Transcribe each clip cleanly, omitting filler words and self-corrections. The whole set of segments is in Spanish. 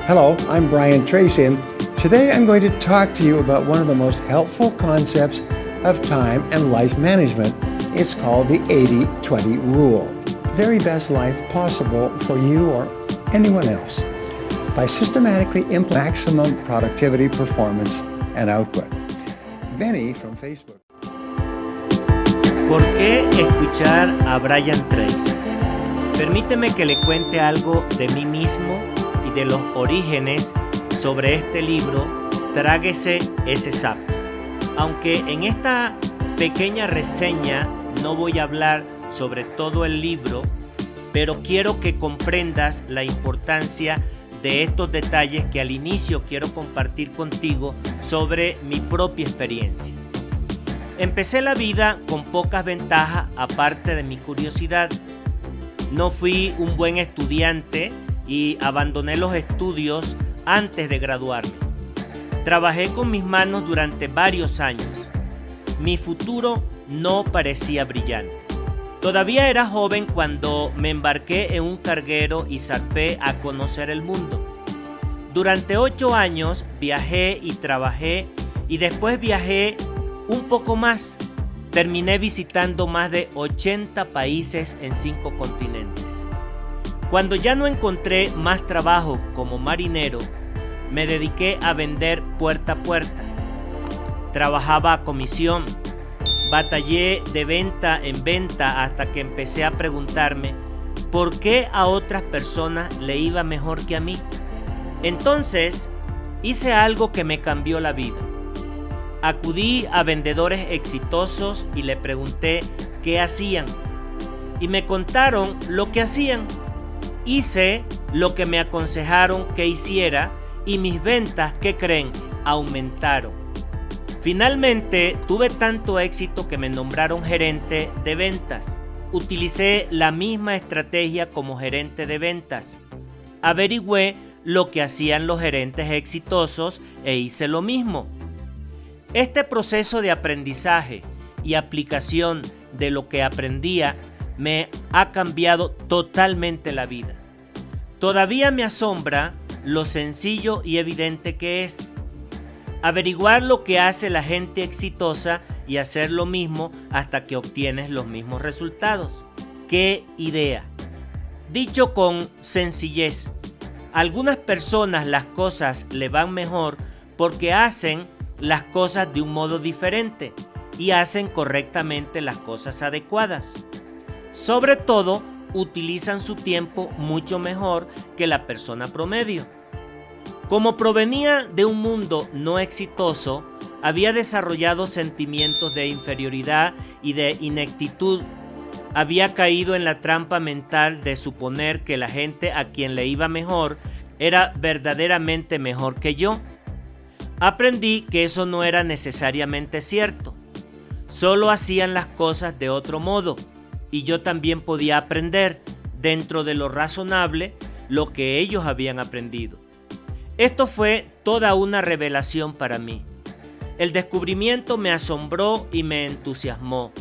Hello, I'm Brian Tracy, and today I'm going to talk to you about one of the most helpful concepts of time and life management. It's called the 80-20 rule. Very best life possible for you or anyone else by systematically implementing maximum productivity, performance, and output. Benny from Facebook. ¿Por qué escuchar a Brian Tracy? Permíteme que le cuente algo de mí mismo y de los orígenes sobre este libro, Tráguese ese sapo. Aunque en esta pequeña reseña no voy a hablar sobre todo el libro, pero quiero que comprendas la importancia de estos detalles que al inicio quiero compartir contigo sobre mi propia experiencia. Empecé la vida con pocas ventajas aparte de mi curiosidad. No fui un buen estudiante y abandoné los estudios antes de graduarme. Trabajé con mis manos durante varios años. Mi futuro no parecía brillante. Todavía era joven cuando me embarqué en un carguero y zarpé a conocer el mundo. Durante 8 años viajé y trabajé y después viajé un poco más. Terminé visitando más de 80 países en 5 continentes. Cuando ya no encontré más trabajo como marinero, me dediqué a vender puerta a puerta. Trabajaba a comisión. Batallé de venta en venta hasta que empecé a preguntarme por qué a otras personas le iba mejor que a mí. Entonces hice algo que me cambió la vida. Acudí a vendedores exitosos y le pregunté qué hacían. Y me contaron lo que hacían. Hice lo que me aconsejaron que hiciera y mis ventas, ¿qué creen?, aumentaron. Finalmente tuve tanto éxito que me nombraron gerente de ventas. Utilicé la misma estrategia como gerente de ventas. Averigüé lo que hacían los gerentes exitosos e hice lo mismo. Este proceso de aprendizaje y aplicación de lo que aprendía me ha cambiado totalmente la vida. Todavía me asombra lo sencillo y evidente que es. Averiguar lo que hace la gente exitosa y hacer lo mismo hasta que obtienes los mismos resultados. ¡Qué idea! Dicho con sencillez, a algunas personas las cosas le van mejor porque hacen las cosas de un modo diferente y hacen correctamente las cosas adecuadas. Sobre todo, utilizan su tiempo mucho mejor que la persona promedio. Como provenía de un mundo no exitoso, había desarrollado sentimientos de inferioridad y de ineptitud. Había caído en la trampa mental de suponer que la gente a quien le iba mejor era verdaderamente mejor que yo. Aprendí que eso no era necesariamente cierto. Solo hacían las cosas de otro modo y yo también podía aprender, dentro de lo razonable, lo que ellos habían aprendido. Esto fue toda una revelación para mí. El descubrimiento me asombró y me entusiasmó.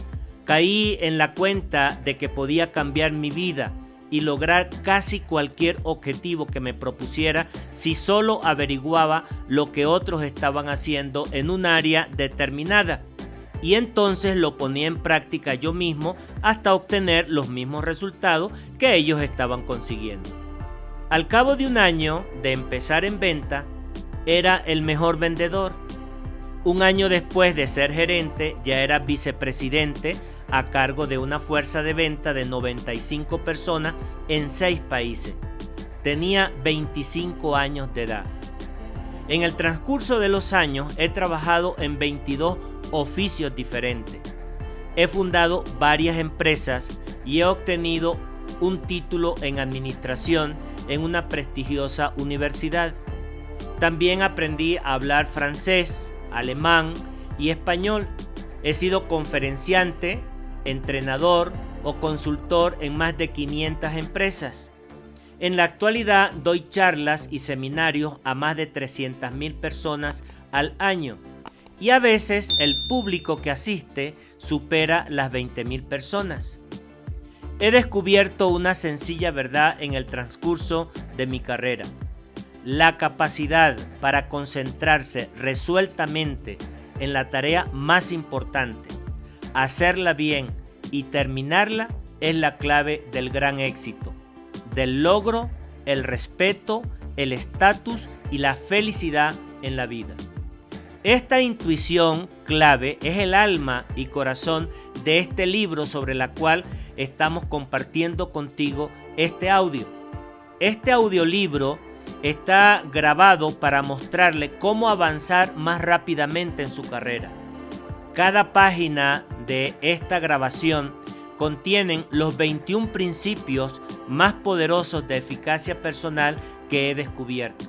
Caí en la cuenta de que podía cambiar mi vida y lograr casi cualquier objetivo que me propusiera si solo averiguaba lo que otros estaban haciendo en un área determinada. Y entonces lo ponía en práctica yo mismo hasta obtener los mismos resultados que ellos estaban consiguiendo. Al cabo de un año de empezar en venta, era el mejor vendedor. Un año después de ser gerente, ya era vicepresidente a cargo de una fuerza de venta de 95 personas en 6 países. Tenía 25 años de edad. En el transcurso de los años he trabajado en 22 oficios diferentes. He fundado varias empresas y he obtenido un título en administración en una prestigiosa universidad. También aprendí a hablar francés, alemán y español. He sido conferenciante, entrenador o consultor en más de 500 empresas. En la actualidad doy charlas y seminarios a más de 300,000 personas al año y a veces el público que asiste supera las 20,000 personas. He descubierto una sencilla verdad en el transcurso de mi carrera. la capacidad para concentrarse resueltamente en la tarea más importante, hacerla bien y terminarla es la clave del gran éxito, del logro, el respeto, el estatus y la felicidad en la vida. Esta intuición clave es el alma y corazón de este libro sobre la cual estamos compartiendo contigo este audio. Este audiolibro está grabado para mostrarle cómo avanzar más rápidamente en su carrera. Cada página de esta grabación contienen los 21 principios más poderosos de eficacia personal que he descubierto.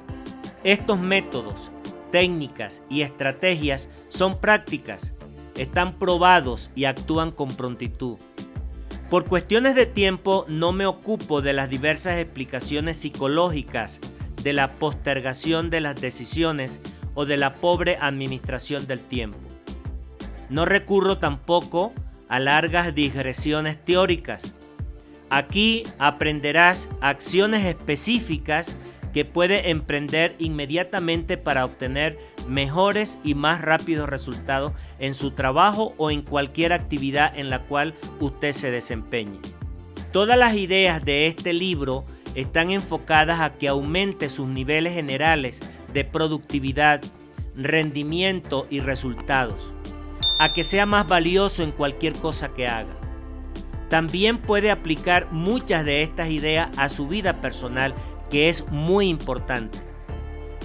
Estos métodos, técnicas y estrategias son prácticas, están probados y actúan con prontitud. Por cuestiones de tiempo no me ocupo de las diversas explicaciones psicológicas de la postergación de las decisiones o de la pobre administración del tiempo. No recurro tampoco a largas digresiones teóricas. Aquí aprenderás acciones específicas que puede emprender inmediatamente para obtener mejores y más rápidos resultados en su trabajo o en cualquier actividad en la cual usted se desempeñe. Todas las ideas de este libro están enfocadas a que aumente sus niveles generales de productividad, rendimiento y resultados, a que sea más valioso en cualquier cosa que haga. También puede aplicar muchas de estas ideas a su vida personal, que es muy importante.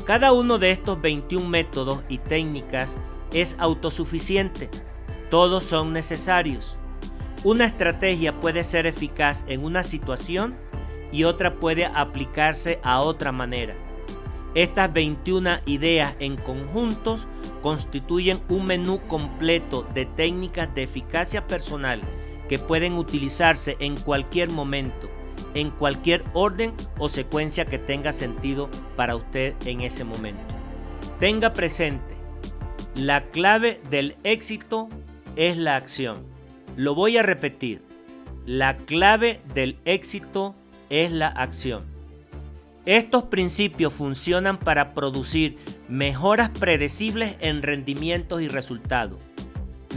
Cada uno de estos 21 métodos y técnicas es autosuficiente. Todos son necesarios. Una estrategia puede ser eficaz en una situación y otra puede aplicarse a otra manera. Estas 21 ideas en conjuntos constituyen un menú completo de técnicas de eficacia personal que pueden utilizarse en cualquier momento, en cualquier orden o secuencia que tenga sentido para usted en ese momento. Tenga presente, la clave del éxito es la acción. Lo voy a repetir, la clave del éxito es la acción. Estos principios funcionan para producir mejoras predecibles en rendimientos y resultados.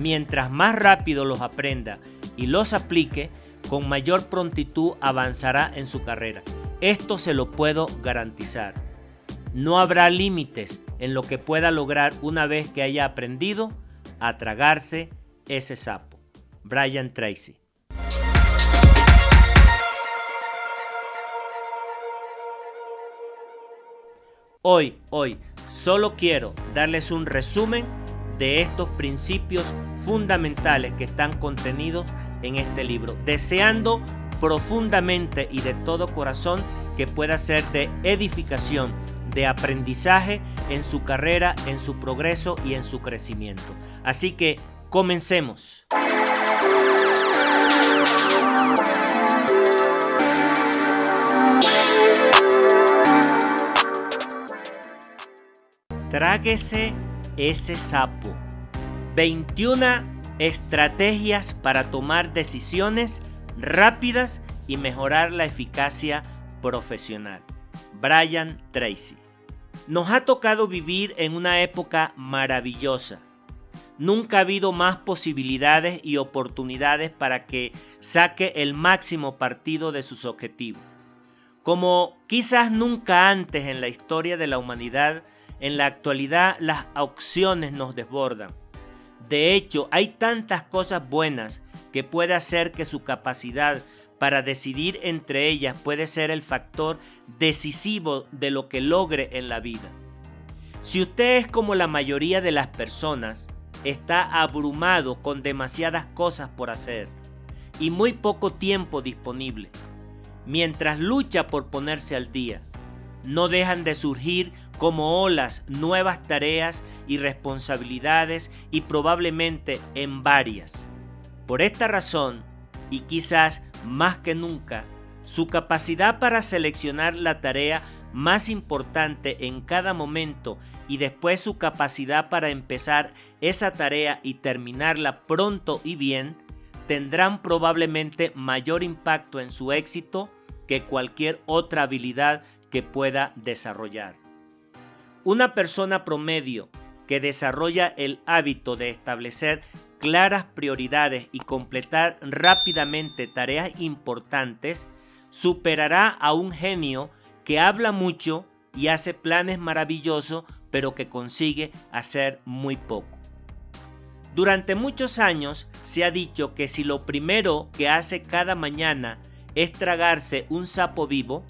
Mientras más rápido los aprenda y los aplique, con mayor prontitud avanzará en su carrera. Esto se lo puedo garantizar. No habrá límites en lo que pueda lograr una vez que haya aprendido a tragarse ese sapo. Brian Tracy. Hoy, solo quiero darles un resumen de estos principios fundamentales que están contenidos en este libro, deseando profundamente y de todo corazón que pueda ser de edificación, de aprendizaje en su carrera, en su progreso y en su crecimiento. Así que comencemos. Tráguese ese sapo. 21 estrategias para tomar decisiones rápidas y mejorar la eficacia profesional. Brian Tracy. Nos ha tocado vivir en una época maravillosa. Nunca ha habido más posibilidades y oportunidades para que saque el máximo partido de sus objetivos. Como quizás nunca antes en la historia de la humanidad, en la actualidad las opciones nos desbordan. De hecho, hay tantas cosas buenas que puede hacer que su capacidad para decidir entre ellas puede ser el factor decisivo de lo que logre en la vida. Si usted es como la mayoría de las personas, está abrumado con demasiadas cosas por hacer y muy poco tiempo disponible. Mientras lucha por ponerse al día, no dejan de surgir como olas nuevas tareas y responsabilidades y probablemente en varias. Por esta razón, y quizás más que nunca, su capacidad para seleccionar la tarea más importante en cada momento y después su capacidad para empezar esa tarea y terminarla pronto y bien, tendrán probablemente mayor impacto en su éxito que cualquier otra habilidad que pueda desarrollar. Una persona promedio que desarrolla el hábito de establecer claras prioridades y completar rápidamente tareas importantes superará a un genio que habla mucho y hace planes maravillosos, pero que consigue hacer muy poco. Durante muchos años se ha dicho que si lo primero que hace cada mañana es tragarse un sapo vivo,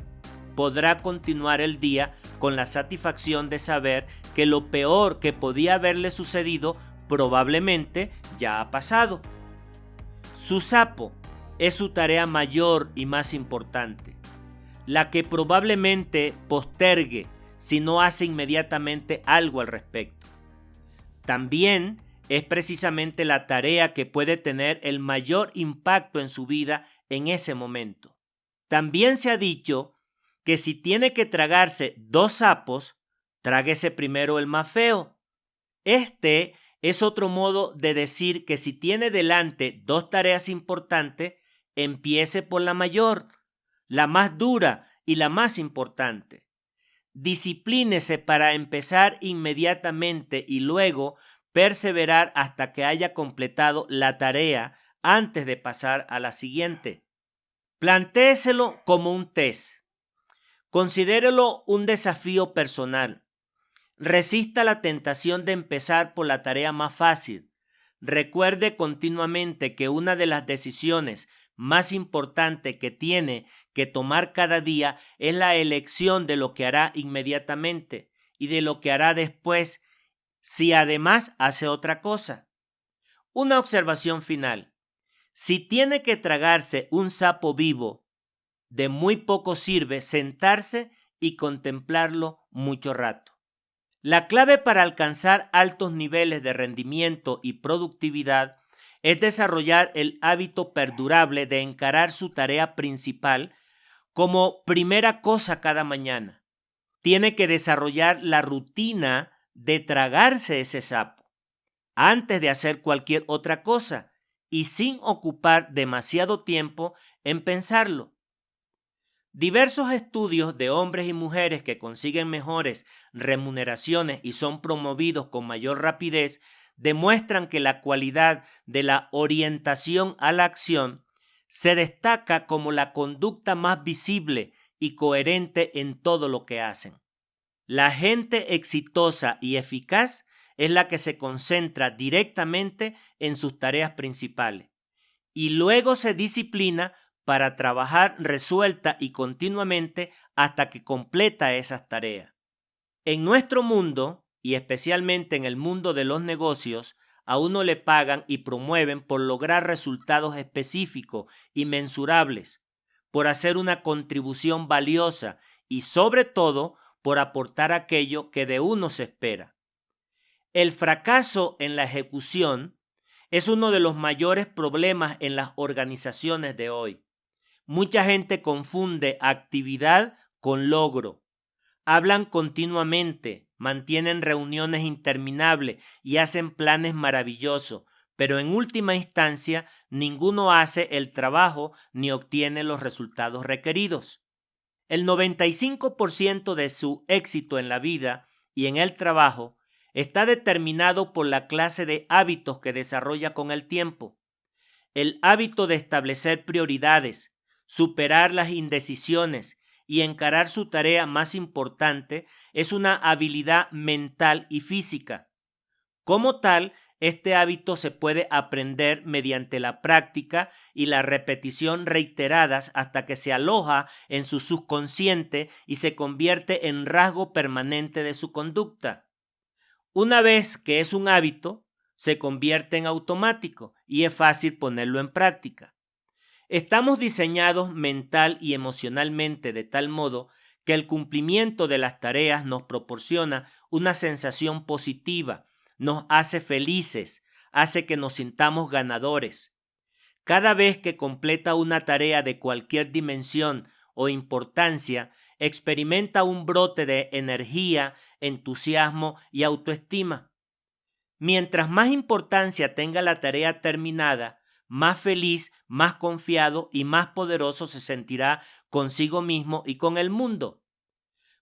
podrá continuar el día con la satisfacción de saber que lo peor que podía haberle sucedido probablemente ya ha pasado. Su sapo es su tarea mayor y más importante, la que probablemente postergue si no hace inmediatamente algo al respecto. También es precisamente la tarea que puede tener el mayor impacto en su vida en ese momento. También se ha dicho que si tiene que tragarse 2 sapos, tráguese primero el más feo. Este es otro modo de decir que si tiene delante 2 tareas importantes, empiece por la mayor, la más dura y la más importante. Disciplínese para empezar inmediatamente y luego perseverar hasta que haya completado la tarea antes de pasar a la siguiente. Plantéeselo como un test. Considérelo un desafío personal. Resista la tentación de empezar por la tarea más fácil. Recuerde continuamente que una de las decisiones más importantes que tiene que tomar cada día es la elección de lo que hará inmediatamente y de lo que hará después si además hace otra cosa. Una observación final. Si tiene que tragarse un sapo vivo, de muy poco sirve sentarse y contemplarlo mucho rato. La clave para alcanzar altos niveles de rendimiento y productividad es desarrollar el hábito perdurable de encarar su tarea principal como primera cosa cada mañana. Tiene que desarrollar la rutina de tragarse ese sapo antes de hacer cualquier otra cosa y sin ocupar demasiado tiempo en pensarlo. Diversos estudios de hombres y mujeres que consiguen mejores remuneraciones y son promovidos con mayor rapidez demuestran que la cualidad de la orientación a la acción se destaca como la conducta más visible y coherente en todo lo que hacen. La gente exitosa y eficaz es la que se concentra directamente en sus tareas principales y luego se disciplina para trabajar resuelta y continuamente hasta que completa esas tareas. En nuestro mundo, y especialmente en el mundo de los negocios, a uno le pagan y promueven por lograr resultados específicos y mensurables, por hacer una contribución valiosa y sobre todo por aportar aquello que de uno se espera. El fracaso en la ejecución es uno de los mayores problemas en las organizaciones de hoy. Mucha gente confunde actividad con logro. Hablan continuamente, mantienen reuniones interminables y hacen planes maravillosos, pero en última instancia ninguno hace el trabajo ni obtiene los resultados requeridos. El 95% de su éxito en la vida y en el trabajo está determinado por la clase de hábitos que desarrolla con el tiempo. El hábito de establecer prioridades, superar las indecisiones y encarar su tarea más importante es una habilidad mental y física. Como tal, este hábito se puede aprender mediante la práctica y la repetición reiteradas hasta que se aloja en su subconsciente y se convierte en rasgo permanente de su conducta. Una vez que es un hábito, se convierte en automático y es fácil ponerlo en práctica. Estamos diseñados mental y emocionalmente de tal modo que el cumplimiento de las tareas nos proporciona una sensación positiva, nos hace felices, hace que nos sintamos ganadores. Cada vez que completa una tarea de cualquier dimensión o importancia, experimenta un brote de energía, entusiasmo y autoestima. Mientras más importancia tenga la tarea terminada, más feliz, más confiado y más poderoso se sentirá consigo mismo y con el mundo.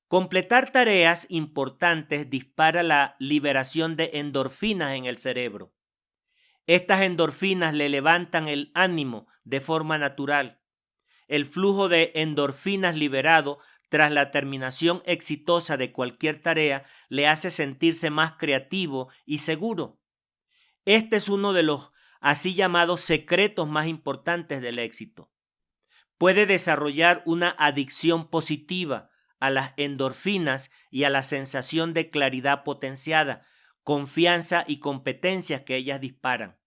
Completar tareas importantes dispara la liberación de endorfinas en el cerebro. Estas endorfinas le levantan el ánimo de forma natural. El flujo de endorfinas liberado tras la terminación exitosa de cualquier tarea le hace sentirse más creativo y seguro. Este es uno de los así llamados secretos más importantes del éxito. Puede desarrollar una adicción positiva a las endorfinas y a la sensación de claridad potenciada, confianza y competencias que ellas disparan.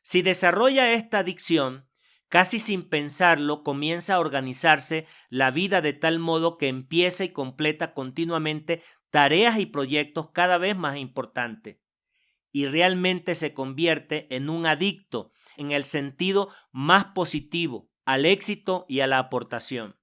Si desarrolla esta adicción, casi sin pensarlo comienza a organizarse la vida de tal modo que empieza y completa continuamente tareas y proyectos cada vez más importantes. Y realmente se convierte en un adicto en el sentido más positivo al éxito y a la aportación.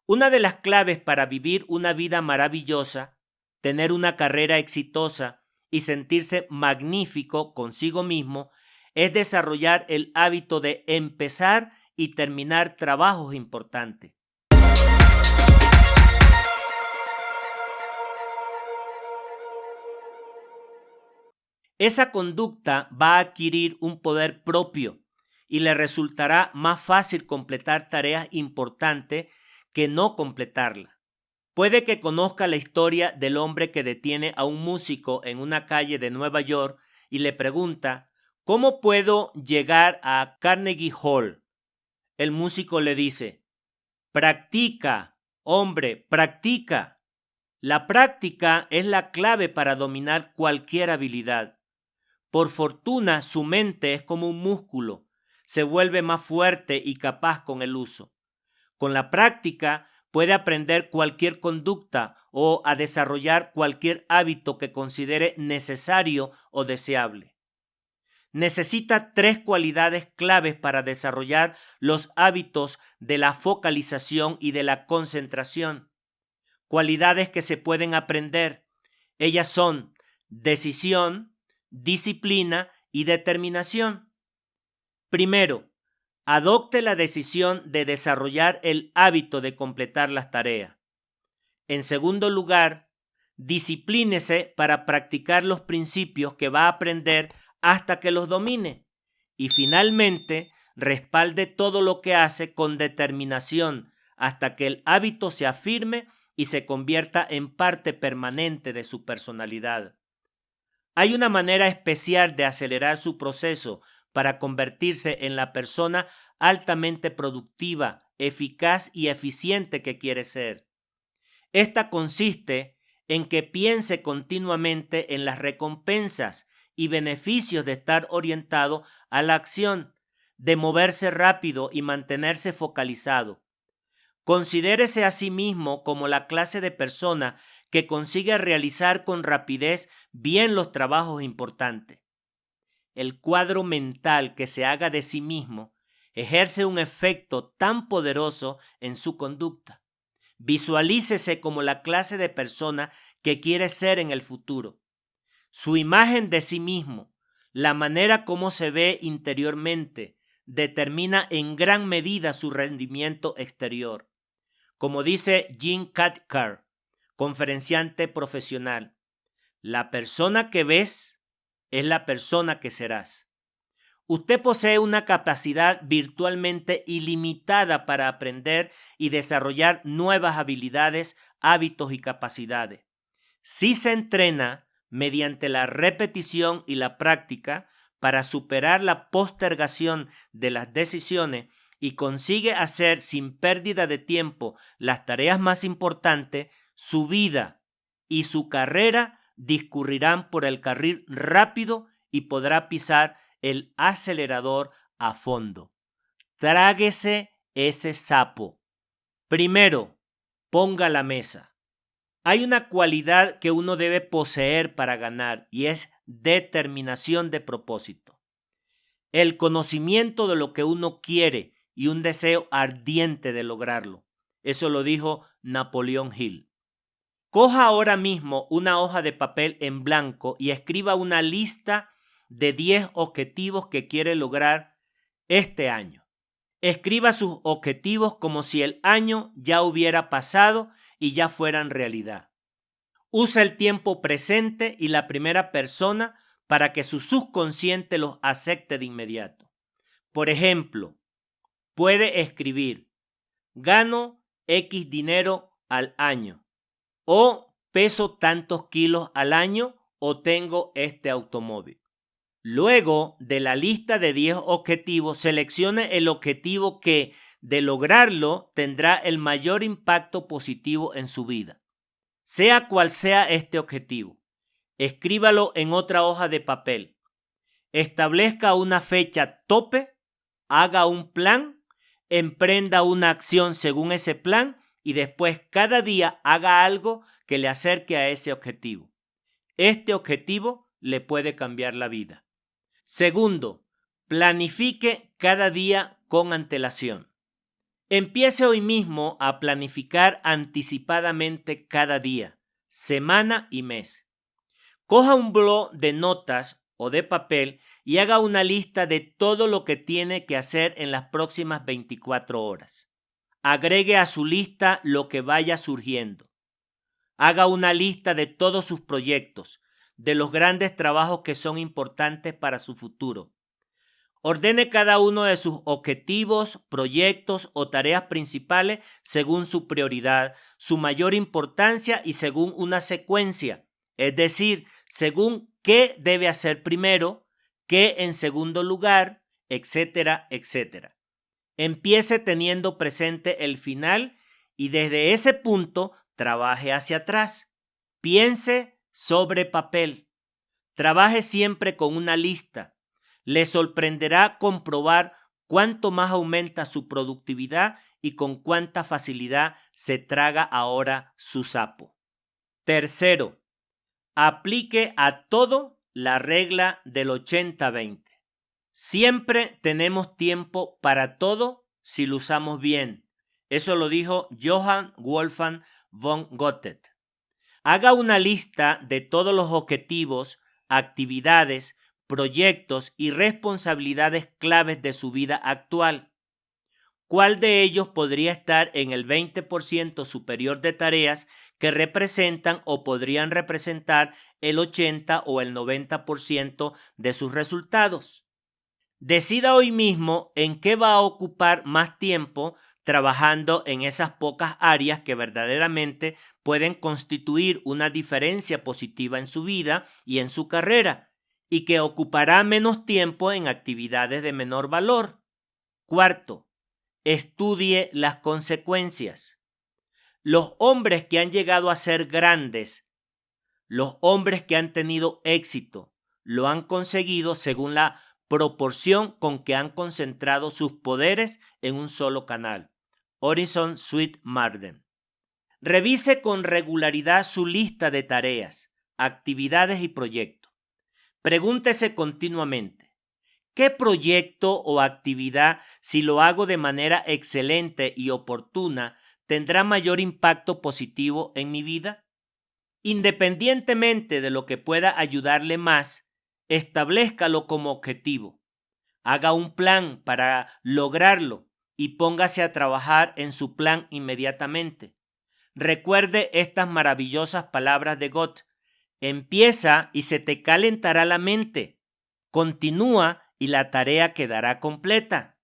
Una de las claves para vivir una vida maravillosa, tener una carrera exitosa y sentirse magnífico consigo mismo es desarrollar el hábito de empezar y terminar trabajos importantes. Esa conducta va a adquirir un poder propio y le resultará más fácil completar tareas importantes que no completarlas. Puede que conozca la historia del hombre que detiene a un músico en una calle de Nueva York y le pregunta: ¿cómo puedo llegar a Carnegie Hall? El músico le dice: practica, hombre, practica. La práctica es la clave para dominar cualquier habilidad. Por fortuna, su mente es como un músculo, se vuelve más fuerte y capaz con el uso. Con la práctica puede aprender cualquier conducta o a desarrollar cualquier hábito que considere necesario o deseable. Necesita 3 cualidades claves para desarrollar los hábitos de la focalización y de la concentración. Cualidades que se pueden aprender. Ellas son decisión, disciplina y determinación. Primero, adopte la decisión de desarrollar el hábito de completar las tareas. En segundo lugar, disciplínese para practicar los principios que va a aprender hasta que los domine. Y finalmente, respalde todo lo que hace con determinación hasta que el hábito se afirme y se convierta en parte permanente de su personalidad. Hay una manera especial de acelerar su proceso para convertirse en la persona altamente productiva, eficaz y eficiente que quiere ser. Esta consiste en que piense continuamente en las recompensas y beneficios de estar orientado a la acción, de moverse rápido y mantenerse focalizado. Considérese a sí mismo como la clase de persona que consigue realizar con rapidez bien los trabajos importantes. El cuadro mental que se haga de sí mismo ejerce un efecto tan poderoso en su conducta. Visualícese como la clase de persona que quiere ser en el futuro. Su imagen de sí mismo, la manera como se ve interiormente, determina en gran medida su rendimiento exterior. Como dice Jim Cathcart, conferenciante profesional, la persona que ves es la persona que serás. Usted posee una capacidad virtualmente ilimitada para aprender y desarrollar nuevas habilidades, hábitos y capacidades. Si se entrena mediante la repetición y la práctica para superar la postergación de las decisiones y consigue hacer sin pérdida de tiempo las tareas más importantes, su vida y su carrera discurrirán por el carril rápido y podrá pisar el acelerador a fondo. Tráguese ese sapo. Primero, ponga la mesa. Hay una cualidad que uno debe poseer para ganar y es determinación de propósito. El conocimiento de lo que uno quiere y un deseo ardiente de lograrlo. Eso lo dijo Napoleón Hill. Coja ahora mismo una hoja de papel en blanco y escriba una lista de 10 objetivos que quiere lograr este año. Escriba sus objetivos como si el año ya hubiera pasado y ya fueran realidad. Usa el tiempo presente y la primera persona para que su subconsciente los acepte de inmediato. Por ejemplo, puede escribir: gano X dinero al año, o peso tantos kilos al año, o tengo este automóvil. Luego de la lista de 10 objetivos, seleccione el objetivo que, de lograrlo, tendrá el mayor impacto positivo en su vida. Sea cual sea este objetivo, escríbalo en otra hoja de papel. Establezca una fecha tope, haga un plan, emprenda una acción según ese plan y después cada día haga algo que le acerque a ese objetivo. Este objetivo le puede cambiar la vida. Segundo, planifique cada día con antelación. Empiece hoy mismo a planificar anticipadamente cada día, semana y mes. Coja un blog de notas o de papel y haga una lista de todo lo que tiene que hacer en las próximas 24 horas. Agregue a su lista lo que vaya surgiendo. Haga una lista de todos sus proyectos, de los grandes trabajos que son importantes para su futuro. Ordene cada uno de sus objetivos, proyectos o tareas principales según su prioridad, su mayor importancia y según una secuencia, es decir, según qué debe hacer primero, qué en segundo lugar, etcétera, etcétera. Empiece teniendo presente el final y desde ese punto trabaje hacia atrás. Piense sobre papel. Trabaje siempre con una lista. Le sorprenderá comprobar cuánto más aumenta su productividad y con cuánta facilidad se traga ahora su sapo. Tercero, aplique a todo la regla del 80-20. Siempre tenemos tiempo para todo si lo usamos bien. Eso lo dijo Johann Wolfgang von Goethe. Haga una lista de todos los objetivos, actividades, proyectos y responsabilidades claves de su vida actual. ¿Cuál de ellos podría estar en el 20% superior de tareas que representan o podrían representar el 80 o el 90% de sus resultados? Decida hoy mismo en qué va a ocupar más tiempo trabajando en esas pocas áreas que verdaderamente pueden constituir una diferencia positiva en su vida y en su carrera, y que ocupará menos tiempo en actividades de menor valor. Cuarto, estudie las consecuencias. Los hombres que han llegado a ser grandes, los hombres que han tenido éxito, lo han conseguido según la proporción con que han concentrado sus poderes en un solo canal. Horizon Sweet Marden. Revise con regularidad su lista de tareas, actividades y proyectos. Pregúntese continuamente: ¿qué proyecto o actividad, si lo hago de manera excelente y oportuna, tendrá mayor impacto positivo en mi vida? Independientemente de lo que pueda ayudarle más, establezcalo como objetivo. Haga un plan para lograrlo y póngase a trabajar en su plan inmediatamente. Recuerde estas maravillosas palabras de Goethe: empieza y se te calentará la mente. Continúa y la tarea quedará completa.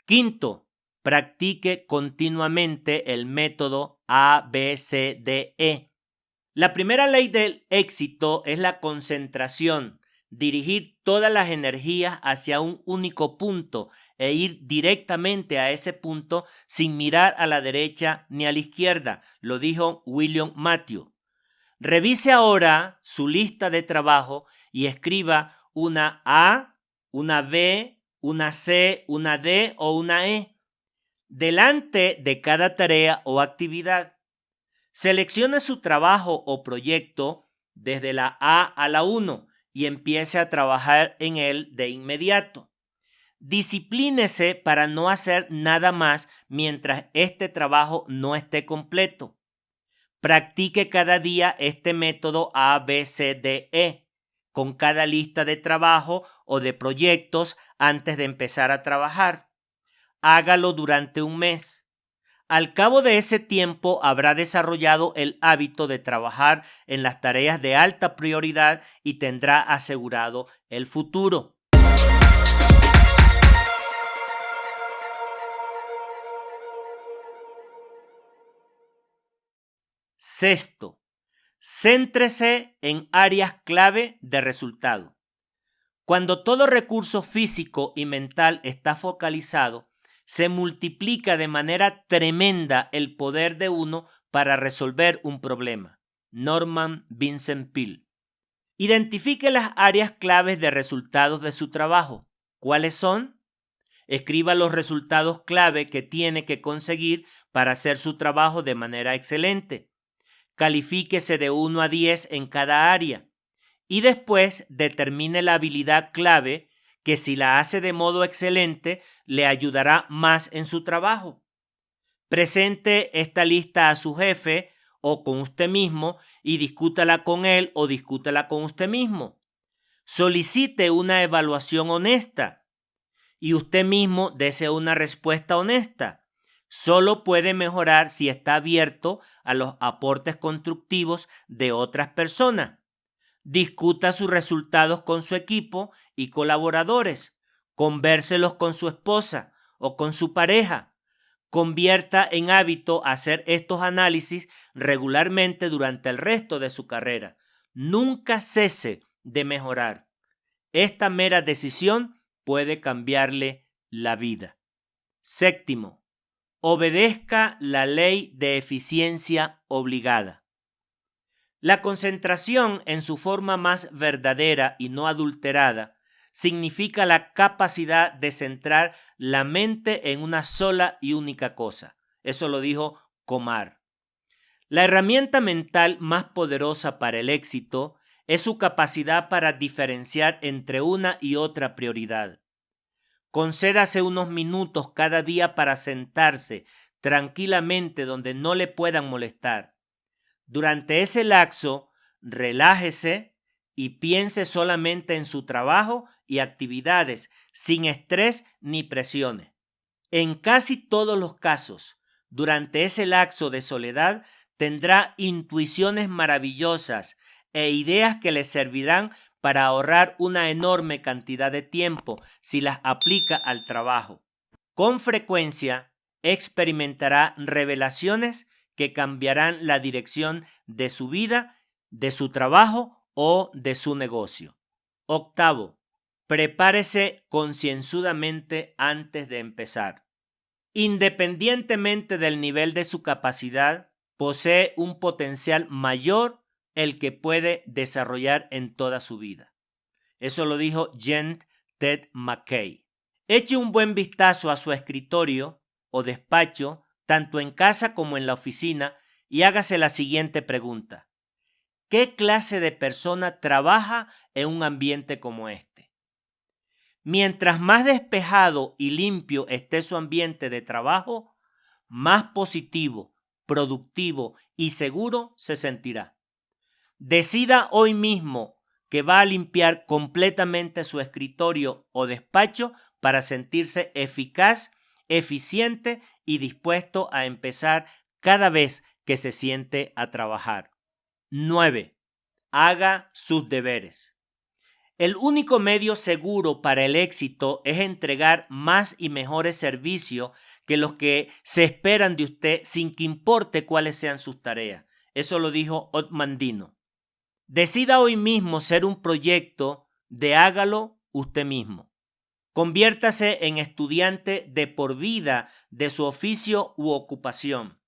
Quinto, practique continuamente el método ABCDE. La primera ley del éxito es la concentración, dirigir todas las energías hacia un único punto e ir directamente a ese punto sin mirar a la derecha ni a la izquierda, lo dijo William Matthew. Revise ahora su lista de trabajo y escriba una A, una B, una C, una D o una E delante de cada tarea o actividad. Seleccione su trabajo o proyecto desde la A a la 1 y empiece a trabajar en él de inmediato. Disciplínese para no hacer nada más mientras este trabajo no esté completo. Practique cada día este método ABCDE con cada lista de trabajo o de proyectos antes de empezar a trabajar. Hágalo durante un mes. Al cabo de ese tiempo habrá desarrollado el hábito de trabajar en las tareas de alta prioridad y tendrá asegurado el futuro. Sexto, céntrese en áreas clave de resultado. Cuando todo recurso físico y mental está focalizado, se multiplica de manera tremenda el poder de uno para resolver un problema. Norman Vincent Peale. Identifique las áreas claves de resultados de su trabajo. ¿Cuáles son? Escriba los resultados clave que tiene que conseguir para hacer su trabajo de manera excelente. Califíquese de 1 a 10 en cada área y después determine la habilidad clave que, si la hace de modo excelente, le ayudará más en su trabajo. Presente esta lista a su jefe o con usted mismo y discútala con él o discútala con usted mismo. Solicite una evaluación honesta y usted mismo dese una respuesta honesta. Solo puede mejorar si está abierto a los aportes constructivos de otras personas. Discuta sus resultados con su equipo y colaboradores. Convérselos con su esposa o con su pareja. Convierta en hábito hacer estos análisis regularmente durante el resto de su carrera. Nunca cese de mejorar. Esta mera decisión puede cambiarle la vida. Séptimo, obedezca la ley de eficiencia obligada. La concentración en su forma más verdadera y no adulterada significa la capacidad de centrar la mente en una sola y única cosa. Eso lo dijo Comar. La herramienta mental más poderosa para el éxito es su capacidad para diferenciar entre una y otra prioridad. Concédase unos minutos cada día para sentarse tranquilamente donde no le puedan molestar. Durante ese lapso, relájese y piense solamente en su trabajo y actividades, sin estrés ni presiones. En casi todos los casos, durante ese lapso de soledad, tendrá intuiciones maravillosas e ideas que le servirán para ahorrar una enorme cantidad de tiempo si las aplica al trabajo. Con frecuencia, experimentará revelaciones que cambiarán la dirección de su vida, de su trabajo o de su negocio. Octavo, prepárese concienzudamente antes de empezar. Independientemente del nivel de su capacidad, posee un potencial mayor el que puede desarrollar en toda su vida. Eso lo dijo Jean Ted McKay. Eche un buen vistazo a su escritorio o despacho, tanto en casa como en la oficina, y hágase la siguiente pregunta. ¿Qué clase de persona trabaja en un ambiente como este? Mientras más despejado y limpio esté su ambiente de trabajo, más positivo, productivo y seguro se sentirá. Decida hoy mismo que va a limpiar completamente su escritorio o despacho para sentirse eficaz, eficiente y dispuesto a empezar cada vez que se siente a trabajar. 9. Haga sus deberes. El único medio seguro para el éxito es entregar más y mejores servicios que los que se esperan de usted, sin que importe cuáles sean sus tareas. Eso lo dijo Otmandino. Decida hoy mismo ser un proyecto de hágalo usted mismo. Conviértase en estudiante de por vida de su oficio u ocupación.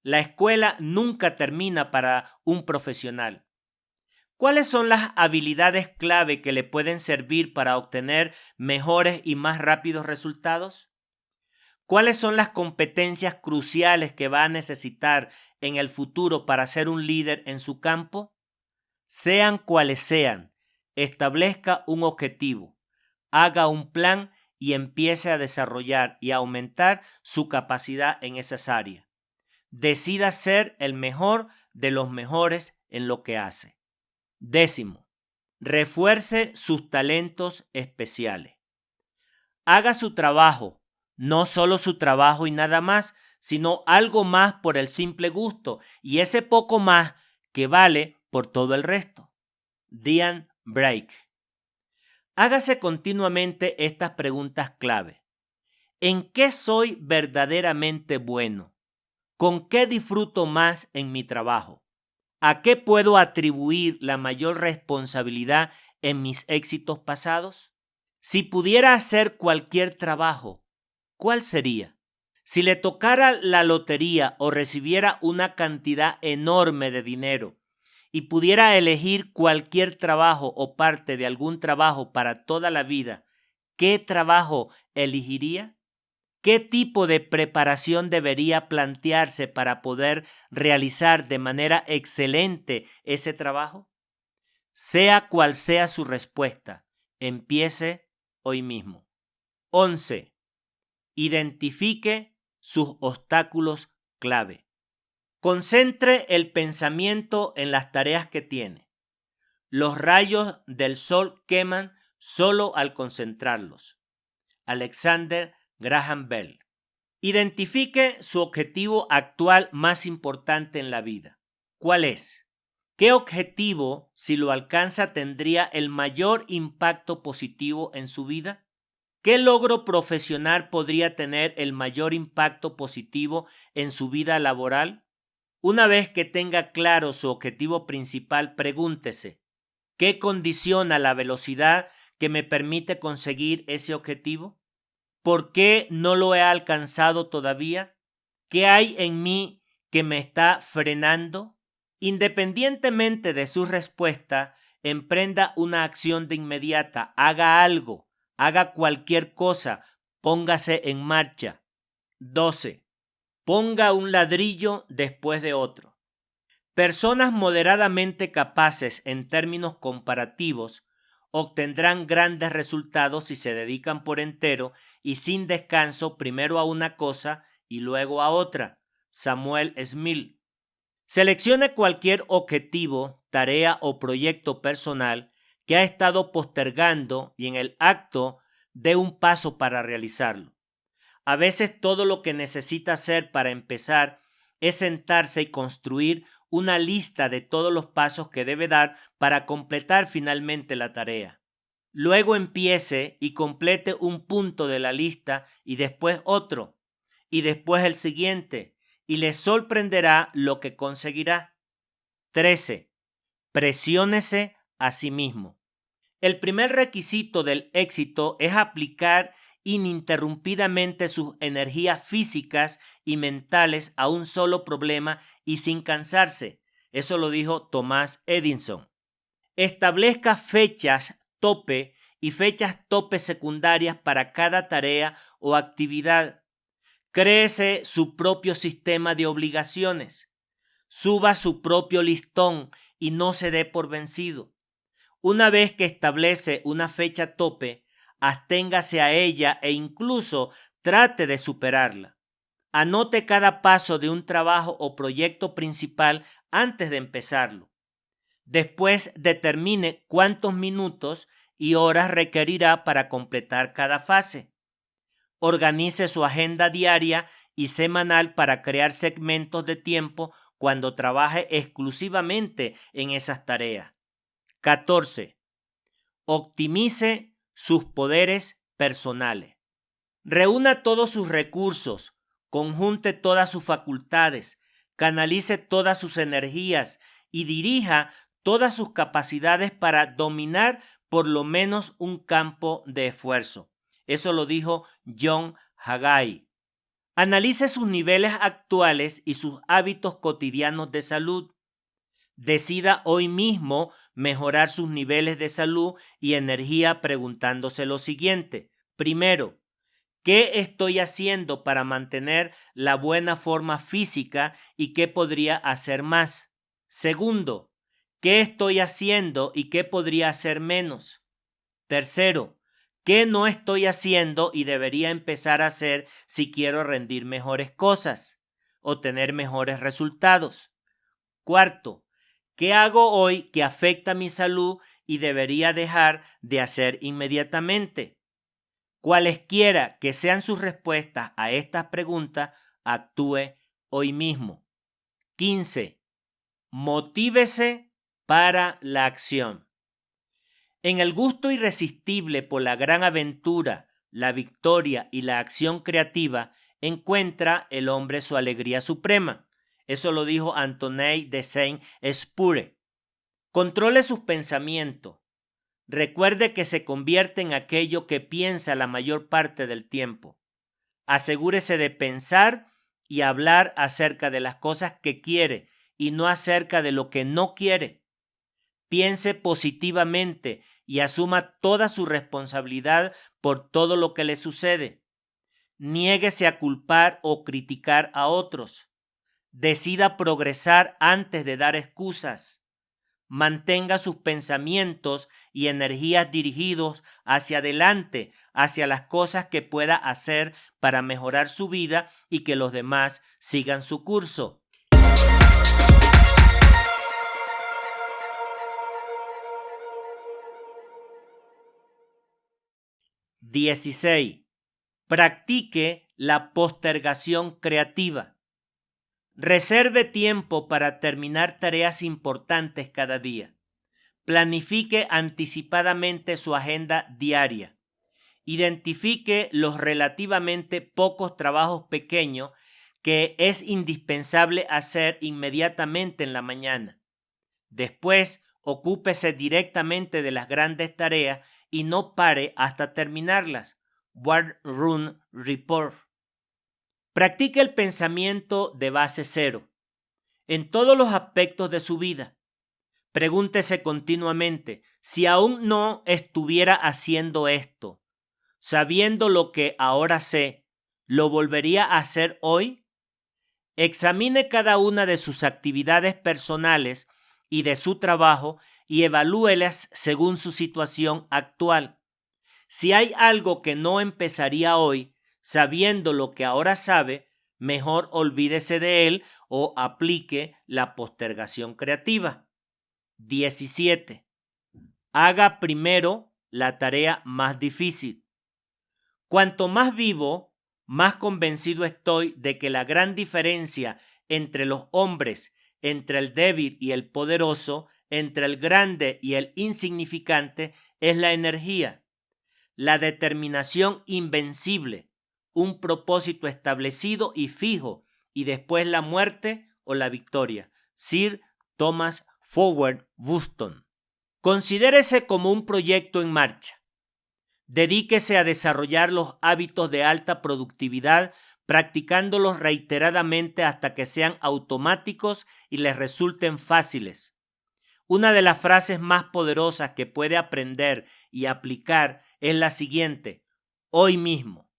La escuela nunca termina para un profesional. ¿Cuáles son las habilidades clave que le pueden servir para obtener mejores y más rápidos resultados? ¿Cuáles son las competencias cruciales que va a necesitar en el futuro para ser un líder en su campo? Sean cuales sean, establezca un objetivo, haga un plan y empiece a desarrollar y a aumentar su capacidad en esas áreas. Decida ser el mejor de los mejores en lo que hace. 10. Refuerce sus talentos especiales. Haga su trabajo, no solo su trabajo y nada más, sino algo más por el simple gusto y ese poco más que vale por todo el resto. Dean Blake. Hágase continuamente estas preguntas clave. ¿En qué soy verdaderamente bueno? ¿Con qué disfruto más en mi trabajo? ¿A qué puedo atribuir la mayor responsabilidad en mis éxitos pasados? Si pudiera hacer cualquier trabajo, ¿cuál sería? Si le tocara la lotería o recibiera una cantidad enorme de dinero y pudiera elegir cualquier trabajo o parte de algún trabajo para toda la vida, ¿qué trabajo elegiría? ¿Qué tipo de preparación debería plantearse para poder realizar de manera excelente ese trabajo? Sea cual sea su respuesta, empiece hoy mismo. 11. Identifique sus obstáculos clave. Concentre el pensamiento en las tareas que tiene. Los rayos del sol queman solo al concentrarlos. Alexander Graham Bell. Identifique su objetivo actual más importante en la vida. ¿Cuál es? ¿Qué objetivo, si lo alcanza, tendría el mayor impacto positivo en su vida? ¿Qué logro profesional podría tener el mayor impacto positivo en su vida laboral? Una vez que tenga claro su objetivo principal, pregúntese, ¿qué condiciona la velocidad que me permite conseguir ese objetivo? ¿Por qué no lo he alcanzado todavía? ¿Qué hay en mí que me está frenando? Independientemente de su respuesta, emprenda una acción de inmediata, haga algo, haga cualquier cosa, póngase en marcha. 12. Ponga un ladrillo después de otro. Personas moderadamente capaces en términos comparativos obtendrán grandes resultados si se dedican por entero y sin descanso primero a una cosa y luego a otra. Samuel Smith. Seleccione cualquier objetivo, tarea o proyecto personal que ha estado postergando y en el acto dé un paso para realizarlo. A veces todo lo que necesita hacer para empezar es sentarse y construir una lista de todos los pasos que debe dar para completar finalmente la tarea. Luego empiece y complete un punto de la lista y después otro, y después el siguiente, y le sorprenderá lo que conseguirá. 13. Presiónese a sí mismo. El primer requisito del éxito es aplicar ininterrumpidamente sus energías físicas y mentales a un solo problema y sin cansarse. Eso lo dijo Thomas Edison. Establezca fechas tope y fechas tope secundarias para cada tarea o actividad. Créese su propio sistema de obligaciones. Suba su propio listón y no se dé por vencido. Una vez que establece una fecha tope, absténgase a ella e incluso trate de superarla. Anote cada paso de un trabajo o proyecto principal antes de empezarlo. Después determine cuántos minutos y horas requerirá para completar cada fase. Organice su agenda diaria y semanal para crear segmentos de tiempo cuando trabaje exclusivamente en esas tareas. 14. Optimice sus poderes personales. Reúna todos sus recursos, conjunte todas sus facultades, canalice todas sus energías y dirija todas sus capacidades para dominar por lo menos un campo de esfuerzo. Eso lo dijo John Haggai. Analice sus niveles actuales y sus hábitos cotidianos de salud. Decida hoy mismo mejorar sus niveles de salud y energía preguntándose lo siguiente. Primero, ¿qué estoy haciendo para mantener la buena forma física y qué podría hacer más? Segundo, ¿qué estoy haciendo y qué podría hacer menos? Tercero, ¿qué no estoy haciendo y debería empezar a hacer si quiero rendir mejores cosas o tener mejores resultados? Cuarto, ¿qué hago hoy que afecta mi salud y debería dejar de hacer inmediatamente? Cualesquiera que sean sus respuestas a estas preguntas, actúe hoy mismo. 15. Motívese para la acción. En el gusto irresistible por la gran aventura, la victoria y la acción creativa, encuentra el hombre su alegría suprema. Eso lo dijo Antoine de Saint-Exupéry. Controle sus pensamientos. Recuerde que se convierte en aquello que piensa la mayor parte del tiempo. Asegúrese de pensar y hablar acerca de las cosas que quiere y no acerca de lo que no quiere. Piense positivamente y asuma toda su responsabilidad por todo lo que le sucede. Niéguese a culpar o criticar a otros. Decida progresar antes de dar excusas. Mantenga sus pensamientos y energías dirigidos hacia adelante, hacia las cosas que pueda hacer para mejorar su vida y que los demás sigan su curso. (16) Practique la postergación creativa. Reserve tiempo para terminar tareas importantes cada día. Planifique anticipadamente su agenda diaria. Identifique los relativamente pocos trabajos pequeños que es indispensable hacer inmediatamente en la mañana. Después, ocúpese directamente de las grandes tareas y no pare hasta terminarlas. War Room Report. Practique el pensamiento de base cero en todos los aspectos de su vida. Pregúntese continuamente: si aún no estuviera haciendo esto, sabiendo lo que ahora sé, ¿lo volvería a hacer hoy? Examine cada una de sus actividades personales y de su trabajo y evalúelas según su situación actual. Si hay algo que no empezaría hoy, sabiendo lo que ahora sabe, mejor olvídese de él o aplique la postergación creativa. 17. Haga primero la tarea más difícil. Cuanto más vivo, más convencido estoy de que la gran diferencia entre los hombres, entre el débil y el poderoso, entre el grande y el insignificante, es la energía, la determinación invencible, un propósito establecido y fijo, y después la muerte o la victoria. Sir Thomas Howard Woolston. Considérese como un proyecto en marcha. Dedíquese a desarrollar los hábitos de alta productividad, practicándolos reiteradamente hasta que sean automáticos y les resulten fáciles. Una de las frases más poderosas que puede aprender y aplicar es la siguiente: hoy mismo.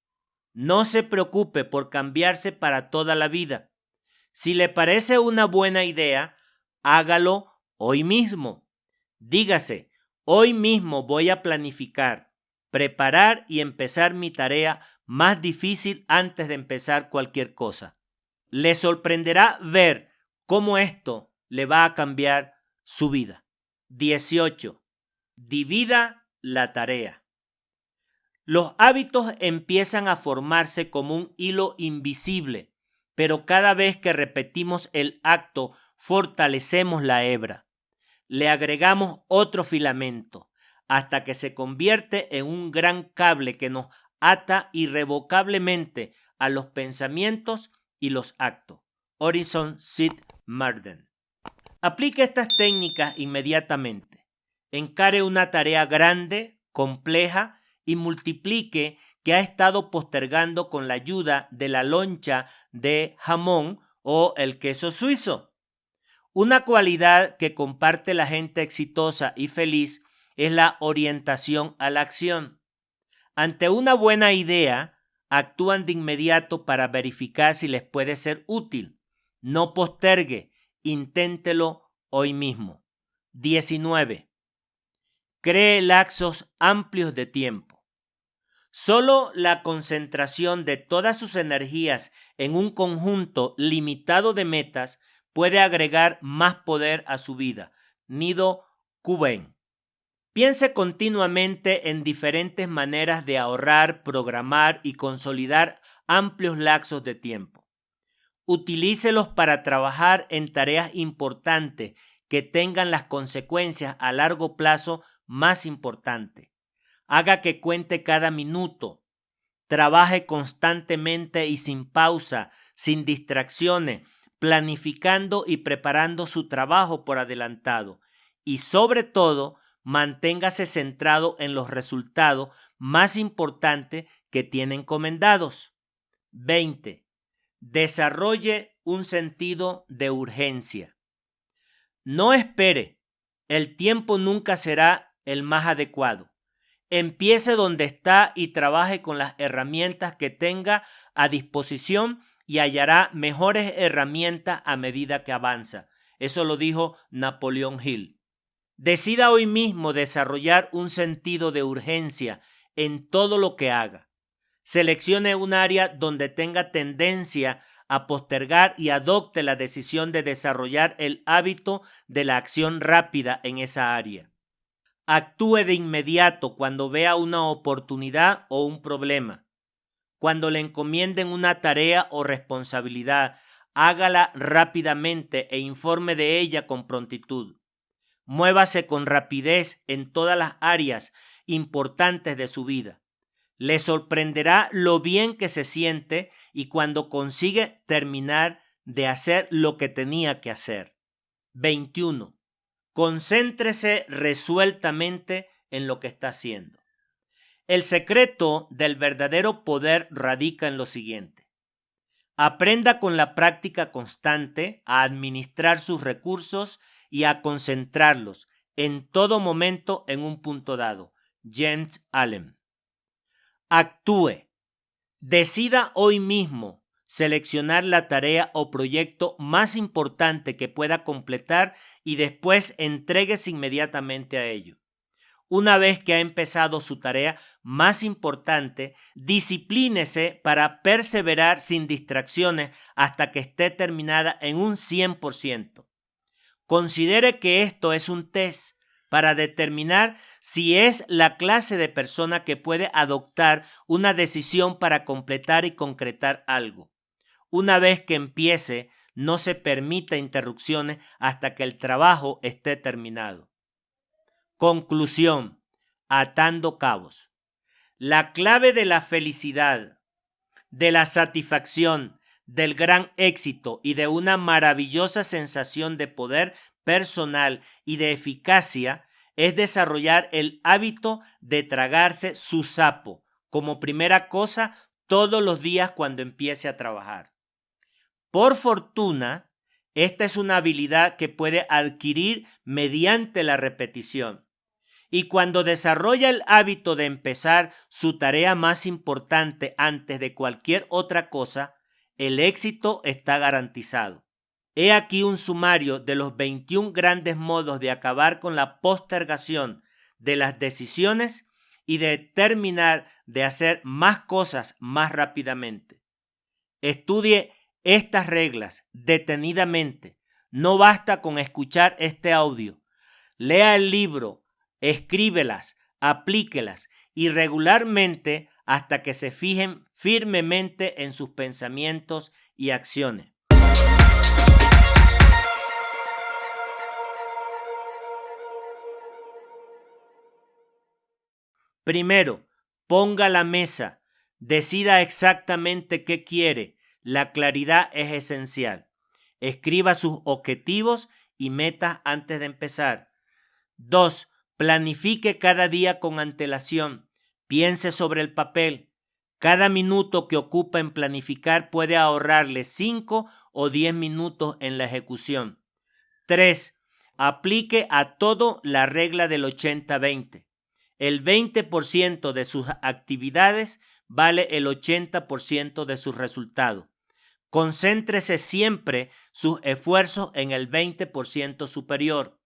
No se preocupe por cambiarse para toda la vida. Si le parece una buena idea, hágalo hoy mismo. Dígase: hoy mismo voy a planificar, preparar y empezar mi tarea más difícil antes de empezar cualquier cosa. Le sorprenderá ver cómo esto le va a cambiar su vida. 18. Divida la tarea. Los hábitos empiezan a formarse como un hilo invisible, pero cada vez que repetimos el acto, fortalecemos la hebra. Le agregamos otro filamento, hasta que se convierte en un gran cable que nos ata irrevocablemente a los pensamientos y los actos. Horizon Sid Marden. Aplique estas técnicas inmediatamente. Encare una tarea grande, compleja, y multiplique que ha estado postergando con la ayuda de la loncha de jamón o el queso suizo. Una cualidad que comparte la gente exitosa y feliz es la orientación a la acción. Ante una buena idea, actúan de inmediato para verificar si les puede ser útil. No postergue, inténtelo hoy mismo. 19. Cree lapsos amplios de tiempo. Solo la concentración de todas sus energías en un conjunto limitado de metas puede agregar más poder a su vida. Nido Qubein. Piense continuamente en diferentes maneras de ahorrar, programar y consolidar amplios lapsos de tiempo. Utilícelos para trabajar en tareas importantes que tengan las consecuencias a largo plazo más importantes. Haga que cuente cada minuto. Trabaje constantemente y sin pausa, sin distracciones, planificando y preparando su trabajo por adelantado. Y sobre todo, manténgase centrado en los resultados más importantes que tiene encomendados. 20. Desarrolle un sentido de urgencia. No espere, el tiempo nunca será el más adecuado. Empiece donde está y trabaje con las herramientas que tenga a disposición y hallará mejores herramientas a medida que avanza. Eso lo dijo Napoleón Hill. Decida hoy mismo desarrollar un sentido de urgencia en todo lo que haga. Seleccione un área donde tenga tendencia a postergar y adopte la decisión de desarrollar el hábito de la acción rápida en esa área. Actúe de inmediato cuando vea una oportunidad o un problema. Cuando le encomienden una tarea o responsabilidad, hágala rápidamente e informe de ella con prontitud. Muévase con rapidez en todas las áreas importantes de su vida. Le sorprenderá lo bien que se siente y cuando consigue terminar de hacer lo que tenía que hacer. 21. Concéntrese resueltamente en lo que está haciendo. El secreto del verdadero poder radica en lo siguiente. Aprenda con la práctica constante a administrar sus recursos y a concentrarlos en todo momento en un punto dado. James Allen. Actúe. Decida hoy mismo seleccionar la tarea o proyecto más importante que pueda completar y después entréguese inmediatamente a ello. Una vez que ha empezado su tarea más importante, disciplínese para perseverar sin distracciones hasta que esté terminada en un 100%. Considere que esto es un test para determinar si es la clase de persona que puede adoptar una decisión para completar y concretar algo. Una vez que empiece, no se permita interrupciones hasta que el trabajo esté terminado. Conclusión. Atando cabos. La clave de la felicidad, de la satisfacción, del gran éxito y de una maravillosa sensación de poder personal y de eficacia es desarrollar el hábito de tragarse su sapo como primera cosa todos los días cuando empiece a trabajar. Por fortuna, esta es una habilidad que puede adquirir mediante la repetición. Y cuando desarrolla el hábito de empezar su tarea más importante antes de cualquier otra cosa, el éxito está garantizado. He aquí un sumario de los 21 grandes modos de acabar con la postergación de las decisiones y de terminar de hacer más cosas más rápidamente. Estudie estas reglas detenidamente. No basta con escuchar este audio. Lea el libro. Escríbelas, aplíquelas y regularmente hasta que se fijen firmemente en sus pensamientos y acciones. Primero, ponga la mesa, decida exactamente qué quiere. La claridad es esencial. Escriba sus objetivos y metas antes de empezar. 2. Planifique cada día con antelación. Piense sobre el papel. Cada minuto que ocupa en planificar puede ahorrarle 5 o 10 minutos en la ejecución. 3. Aplique a todo la regla del 80-20. El 20% de sus actividades vale el 80% de sus resultados. Concéntrese siempre sus esfuerzos en el 20% superior.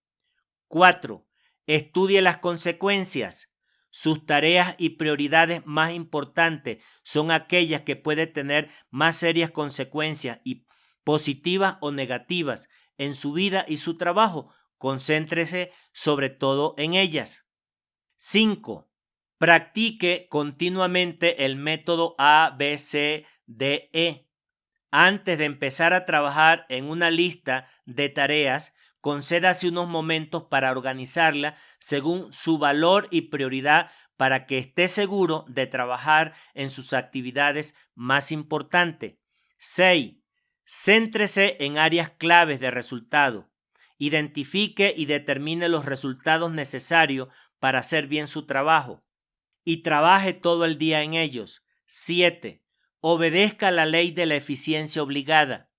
4. Estudie las consecuencias. Sus tareas y prioridades más importantes son aquellas que pueden tener más serias consecuencias y positivas o negativas en su vida y su trabajo. Concéntrese sobre todo en ellas. 5. Practique continuamente el método ABCDE. Antes de empezar a trabajar en una lista de tareas, concédase unos momentos para organizarla según su valor y prioridad para que esté seguro de trabajar en sus actividades más importantes. 6. Céntrese en áreas claves de resultado. Identifique y determine los resultados necesarios para hacer bien su trabajo y trabaje todo el día en ellos. 7. Obedezca la ley de la eficiencia obligada.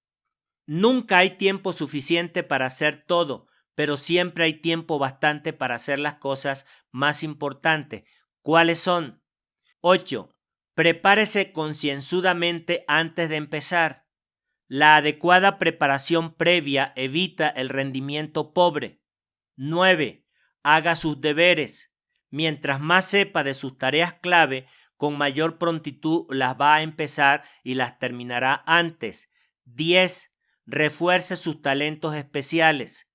Nunca hay tiempo suficiente para hacer todo, pero siempre hay tiempo bastante para hacer las cosas más importantes. ¿Cuáles son? 8. Prepárese concienzudamente antes de empezar. La adecuada preparación previa evita el rendimiento pobre. 9. Haga sus deberes. Mientras más sepa de sus tareas clave, con mayor prontitud las va a empezar y las terminará antes. 10. Refuerce sus talentos especiales.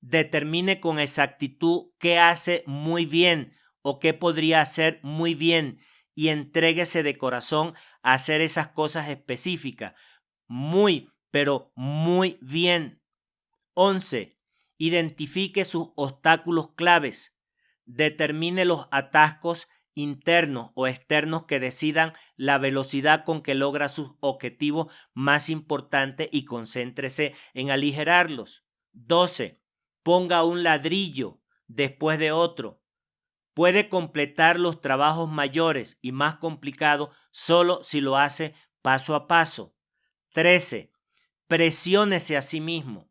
Determine con exactitud qué hace muy bien o qué podría hacer muy bien y entréguese de corazón a hacer esas cosas específicas. Muy, pero muy bien. 11. Identifique sus obstáculos claves. Determine los atascos internos o externos que decidan la velocidad con que logra sus objetivos más importantes y concéntrese en aligerarlos. 12. Ponga un ladrillo después de otro. Puede completar los trabajos mayores y más complicados solo si lo hace paso a paso. 13. Presiónese a sí mismo.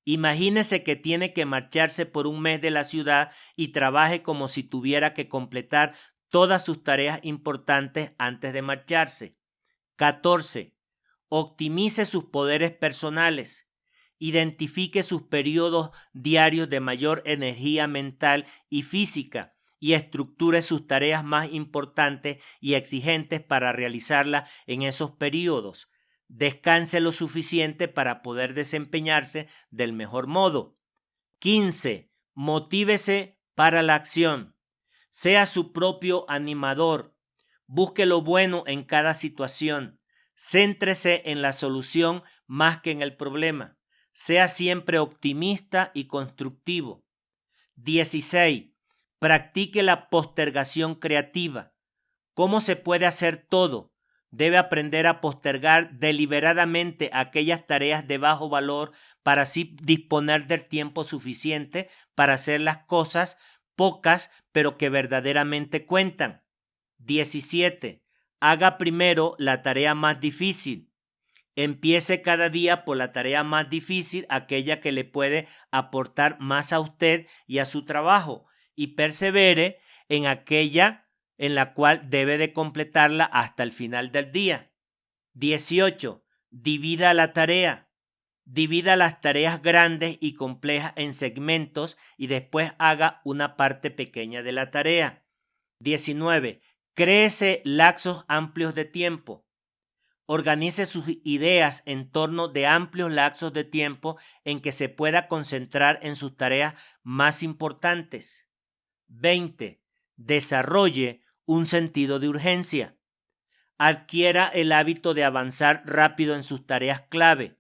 Imagínese que tiene que marcharse por un mes de la ciudad y trabaje como si tuviera que completar todas sus tareas importantes antes de marcharse. 14. Optimice sus poderes personales. Identifique sus periodos diarios de mayor energía mental y física y estructure sus tareas más importantes y exigentes para realizarlas en esos periodos. Descanse lo suficiente para poder desempeñarse del mejor modo. 15. Motívese para la acción. Sea su propio animador. Busque lo bueno en cada situación. Céntrese en la solución más que en el problema. Sea siempre optimista y constructivo. 16. Practique la postergación creativa. ¿Cómo se puede hacer todo? Debe aprender a postergar deliberadamente aquellas tareas de bajo valor para así disponer del tiempo suficiente para hacer las cosas pocas pero que verdaderamente cuentan. 17. Haga primero la tarea más difícil. Empiece cada día por la tarea más difícil, aquella que le puede aportar más a usted y a su trabajo, y persevere en aquella en la cual debe de completarla hasta el final del día. 18. Divida la tarea. Divida las tareas grandes y complejas en segmentos y después haga una parte pequeña de la tarea. 19. Créese lapsos amplios de tiempo. Organice sus ideas en torno de amplios lapsos de tiempo en que se pueda concentrar en sus tareas más importantes. 20. Desarrolle un sentido de urgencia. Adquiera el hábito de avanzar rápido en sus tareas clave.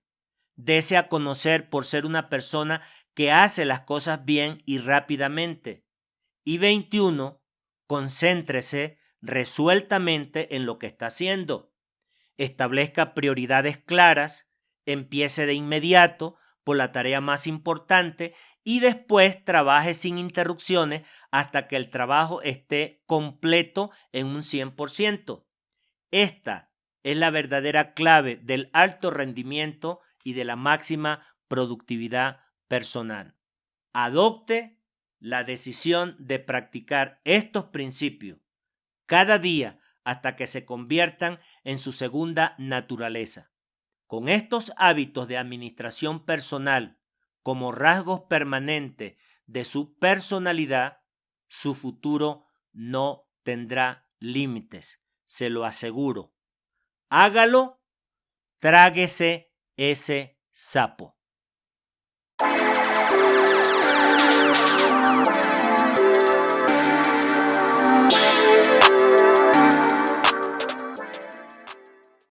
Dese a conocer por ser una persona que hace las cosas bien y rápidamente. Y 21. Concéntrese resueltamente en lo que está haciendo. Establezca prioridades claras, empiece de inmediato por la tarea más importante y después trabaje sin interrupciones hasta que el trabajo esté completo en un 100%. Esta es la verdadera clave del alto rendimiento y de la máxima productividad personal. Adopte la decisión de practicar estos principios cada día hasta que se conviertan en su segunda naturaleza. Con estos hábitos de administración personal como rasgos permanentes de su personalidad, su futuro no tendrá límites, se lo aseguro. Hágalo, tráguese ese sapo.